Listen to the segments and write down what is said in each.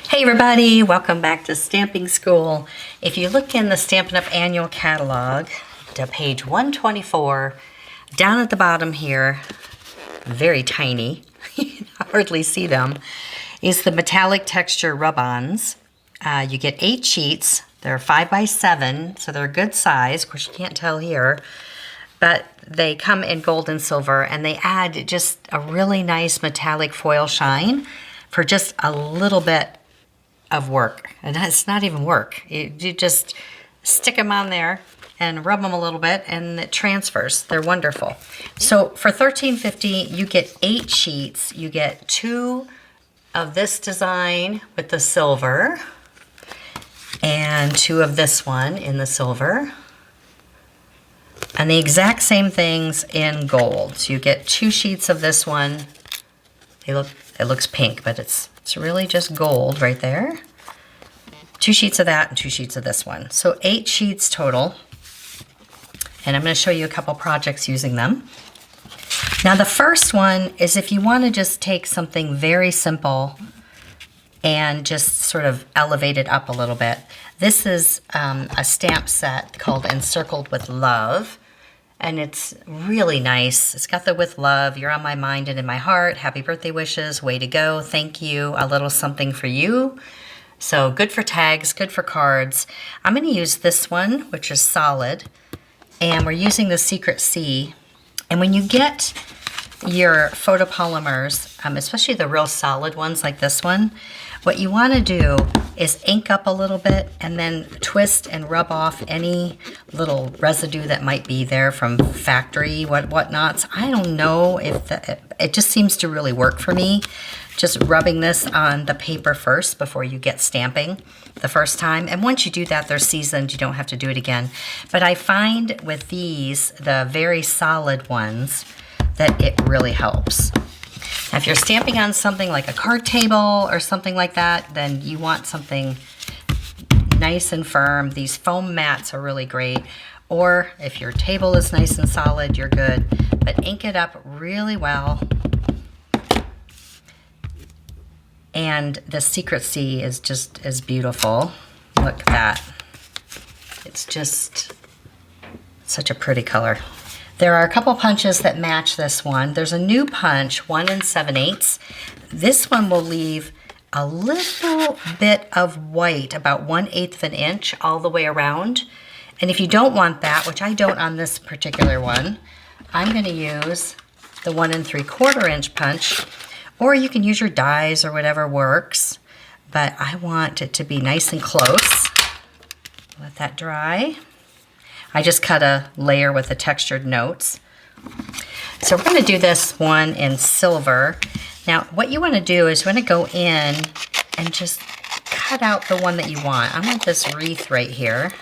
Hey everybody, welcome back to Stamping School. If you look in the Stampin' Up! Annual Catalog to page 124, down at the bottom here, very tiny, you can hardly see them, is the metallic texture rub-ons. You get 8 sheets. They're 5 by 7, so they're a good size. Of course, you can't tell here, but they come in gold and silver, and they add just a really nice metallic foil shine for just a little bit of work. And it's not even work. You just stick them on there and rub them a little bit and it transfers. They're wonderful. So for $13.50, you get 8 sheets. You get 2 of this design with the silver and 2 of this one in the silver. And the exact same things in gold. So you get 2 sheets of this one. It looks pink, but it's really just gold right there. 2 sheets of that and 2 sheets of this one. So 8 sheets total. And I'm going to show you a couple projects using them. Now the first one is if you want to just take something very simple and just sort of elevate it up a little bit. This is a stamp set called Encircled with Love. And it's really nice. It's got the with love, you're on my mind and in my heart, happy birthday wishes, way to go, thank you, a little something for you. So good for tags, good for cards. I'm going to use this one, which is solid, and we're using the Secret C. And when you get your photopolymers, especially the real solid ones like this one, what you want to do is ink up a little bit and then twist and rub off any little residue that might be there from factory whatnots. I don't know if it just seems to really work for me. Just rubbing this on the paper first before you get stamping the first time. And once you do that, they're seasoned. You don't have to do it again. But I find with these, the very solid ones, that it really helps. Now, if you're stamping on something like a card table or something like that, then you want something nice and firm. These foam mats are really great. Or if your table is nice and solid, you're good. But ink it up really well. And the Secret C is just as beautiful. Look at that. It's just such a pretty color. There are a couple punches that match this one. There's a new punch, 1 7/8. This one will leave a little bit of white, about 1/8 of an inch all the way around. And if you don't want that, which I don't on this particular one, I'm gonna use the 1 3/4 inch punch, or you can use your dies or whatever works, but I want it to be nice and close. Let that dry. I just cut a layer with the textured notes. So we're going to do this one in silver. Now what you want to do is you want to go in and just cut out the one that you want. I want this wreath right here.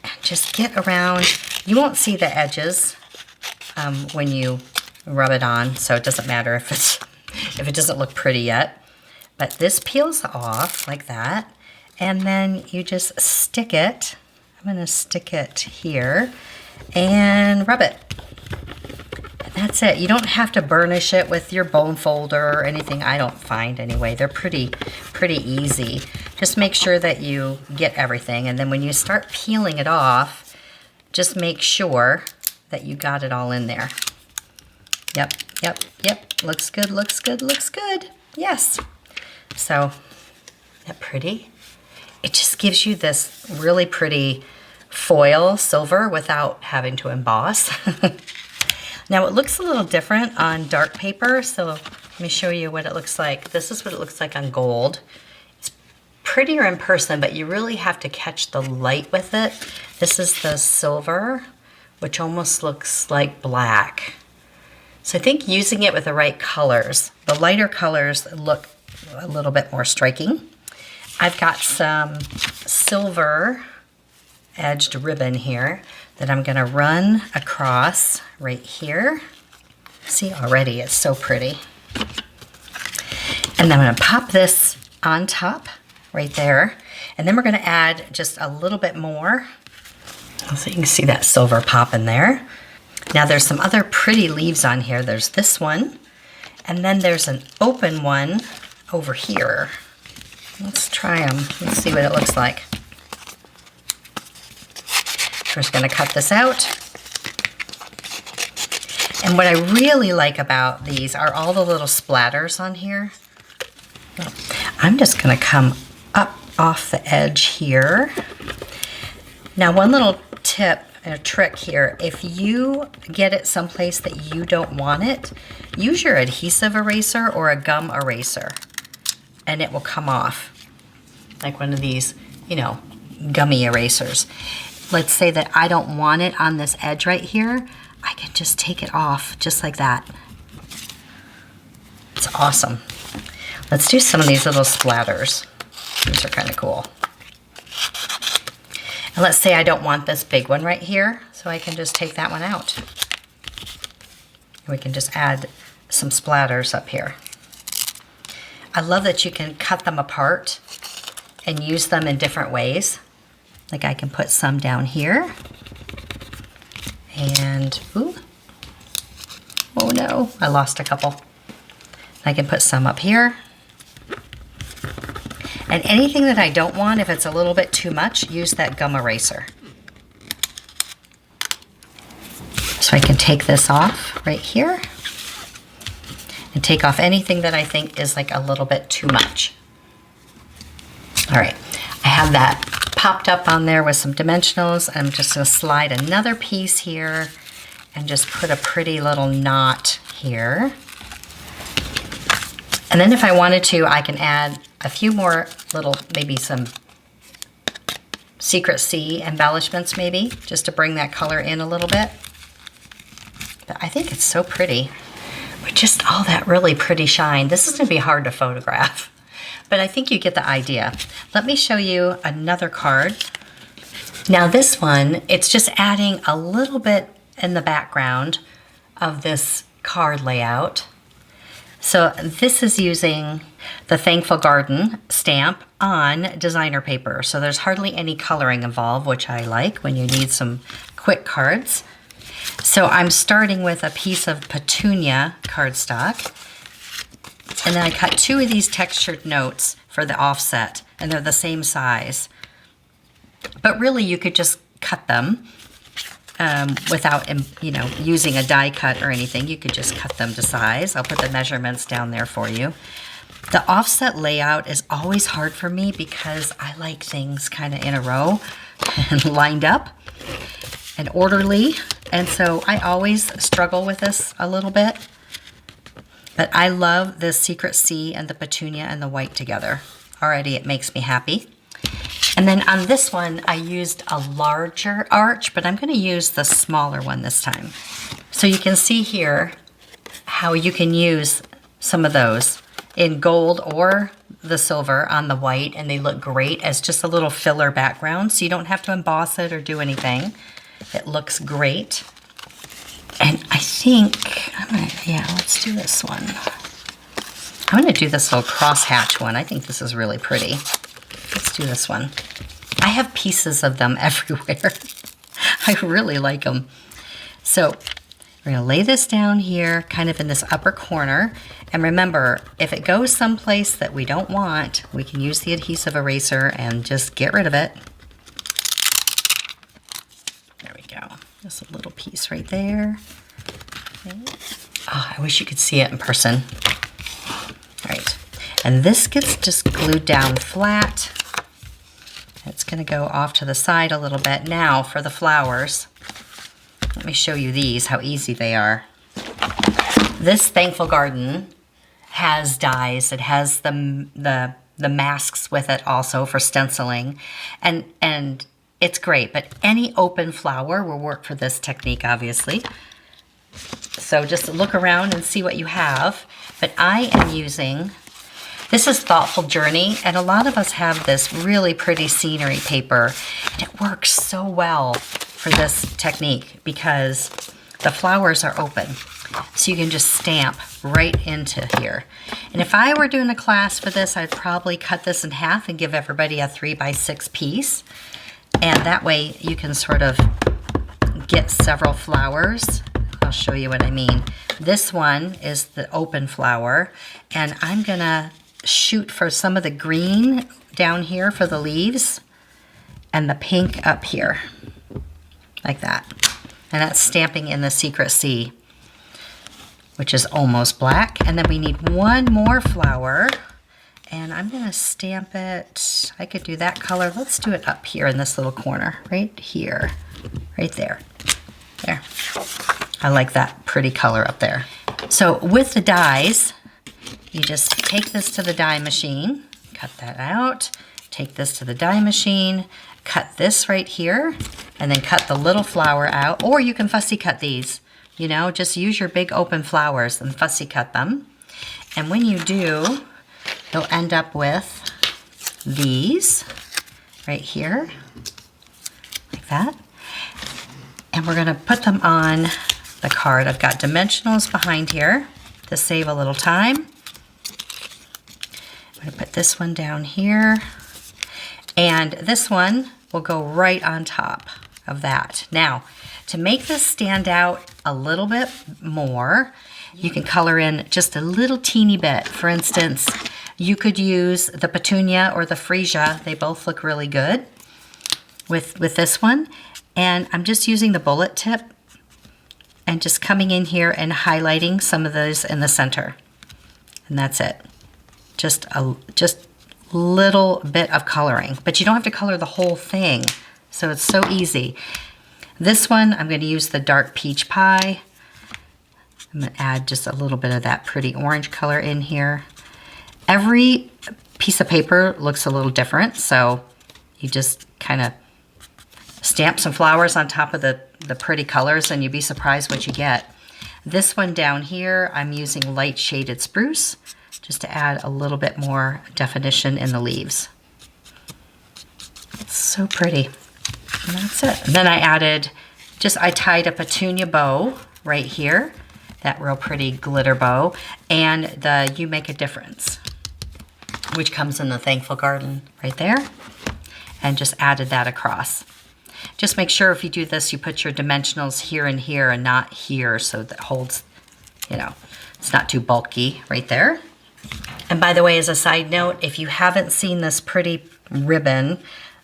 And just get around. You won't see the edges when you rub it on, so it doesn't matter if it doesn't look pretty yet. But this peels off like that, and then you just stick it. I'm going to stick it here and rub it. And that's it. You don't have to burnish it with your bone folder or anything, I don't find anyway. They're pretty easy. Just make sure that you get everything, and then when you start peeling it off, just make sure that you got it all in there. Yep. Looks good, looks good, looks good. Yes. So, isn't that pretty? It just gives you this really pretty foil silver without having to emboss. Now it looks a little different on dark paper, so let me show you what it looks like. This is what it looks like on gold. It's prettier in person, but you really have to catch the light with it. This is the silver, which almost looks like black. So I think using it with the right colors, the lighter colors look a little bit more striking. I've got some silver edged ribbon here that I'm going to run across right here. See, already it's so pretty. And then I'm going to pop this on top right there. And then we're going to add just a little bit more. So you can see that silver pop in there. Now there's some other pretty leaves on here. There's this one, and then there's an open one over here. Let's try them. Let's see what it looks like. We're just going to cut this out. And what I really like about these are all the little splatters on here. I'm just going to come up off the edge here. Now, one little tip and a trick here, if you get it someplace that you don't want it, use your adhesive eraser or a gum eraser, and it will come off. Like one of these, you know, gummy erasers. Let's say that I don't want it on this edge right here, I can just take it off just like that. It's awesome. Let's do some of these little splatters. These are kind of cool. And let's say I don't want this big one right here, so I can just take that one out. We can just add some splatters up here. I love that you can cut them apart and use them in different ways. Like I can put some down here. And, ooh, oh no, I lost a couple. I can put some up here. And anything that I don't want, if it's a little bit too much, use that gum eraser. So I can take this off right here and take off anything that I think is like a little bit too much. All right, I have that popped up on there with some dimensionals. I'm just going to slide another piece here and just put a pretty little knot here. And then if I wanted to, I can add a few more little, maybe some secret C embellishments maybe, just to bring that color in a little bit. But I think it's so pretty with just all that really pretty shine. This is going to be hard to photograph, but I think you get the idea. Let me show you another card. Now this one, it's just adding a little bit in the background of this card layout. So this is using the Thankful Garden stamp on designer paper. So there's hardly any coloring involved, which I like when you need some quick cards. So I'm starting with a piece of petunia cardstock. And then I cut 2 of these textured notes for the offset, and they're the same size. But really you could just cut them without, you know, using a die cut or anything. You could just cut them to size. I'll put the measurements down there for you. The offset layout is always hard for me because I like things kind of in a row and lined up and orderly. And so I always struggle with this a little bit. But I love this Secret C and the petunia and the white together. Already it makes me happy. And then on this one, I used a larger arch, but I'm going to use the smaller one this time. So you can see here how you can use some of those in gold or the silver on the white, and they look great as just a little filler background, so you don't have to emboss it or do anything. It looks great. And I think, yeah, let's do this one. I'm going to do this little crosshatch one. I think this is really pretty. Let's do this one. I have pieces of them everywhere. I really like them. So we're going to lay this down here, kind of in this upper corner. And remember, if it goes someplace that we don't want, we can use the adhesive eraser and just get rid of it. There we go. Just a little piece right there. Okay. Oh, I wish you could see it in person. All right. And this gets just glued down flat. It's going to go off to the side a little bit. Now for the flowers, let me show you these, how easy they are. This Thankful Garden has dies. It has the masks with it also for stenciling. And it's great, but any open flower will work for this technique, obviously. So just look around and see what you have. But I am using, this is Thoughtful Journey, and a lot of us have this really pretty scenery paper, and it works so well for this technique because the flowers are open. So you can just stamp right into here. And if I were doing a class for this, I'd probably cut this in half and give everybody a 3x6 piece. And that way you can sort of get several flowers. I'll show you what I mean. This one is the open flower, and I'm gonna shoot for some of the green down here for the leaves and the pink up here, like that. And that's stamping in the Secret Sea, which is almost black. And then we need one more flower, and I'm gonna stamp it. I could do that color. Let's do it up here in this little corner, right here, right there. There. I like that pretty color up there. So with the dies, you just take this to the die machine, cut that out, take this to the die machine, cut this right here, and then cut the little flower out, or you can fussy cut these. You know, just use your big open flowers and fussy cut them. And when you do, you'll end up with these right here, like that. And we're gonna put them on the card. I've got dimensionals behind here to save a little time. I'm gonna put this one down here. And this one will go right on top of that. Now, to make this stand out a little bit more, you can color in just a little teeny bit. For instance, you could use the petunia or the freesia. They both look really good with this one. And I'm just using the bullet tip and just coming in here and highlighting some of those in the center. And that's it. Just little bit of coloring, but you don't have to color the whole thing. So it's so easy. This one, I'm going to use the dark peach pie. I'm going to add just a little bit of that pretty orange color in here. Every piece of paper looks a little different, so you just kind of stamp some flowers on top of the pretty colors and you'd be surprised what you get. This one down here, I'm using light shaded spruce just to add a little bit more definition in the leaves. It's so pretty. And that's it. And then I tied a petunia bow right here, that real pretty glitter bow, and the You Make a Difference, which comes in the Thankful Garden right there, and just added that across. Just make sure if you do this, you put your dimensionals here and here and not here so that holds, you know, it's not too bulky right there. And by the way, as a side note, if you haven't seen this pretty ribbon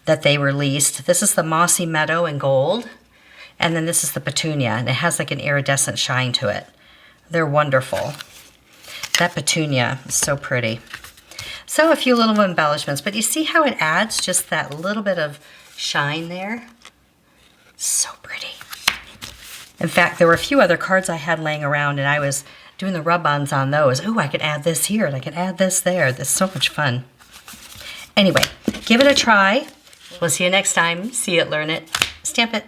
that they released, this is the Mossy Meadow in gold, and then this is the petunia, and it has like an iridescent shine to it. They're wonderful. That petunia is so pretty. So a few little embellishments, but you see how it adds just that little bit of shine there? So pretty. In fact, there were a few other cards I had laying around, and I was doing the rub-ons on those. Ooh, I could add this here, and I could add this there. That's so much fun. Anyway, give it a try. We'll see you next time. See it, learn it, stamp it.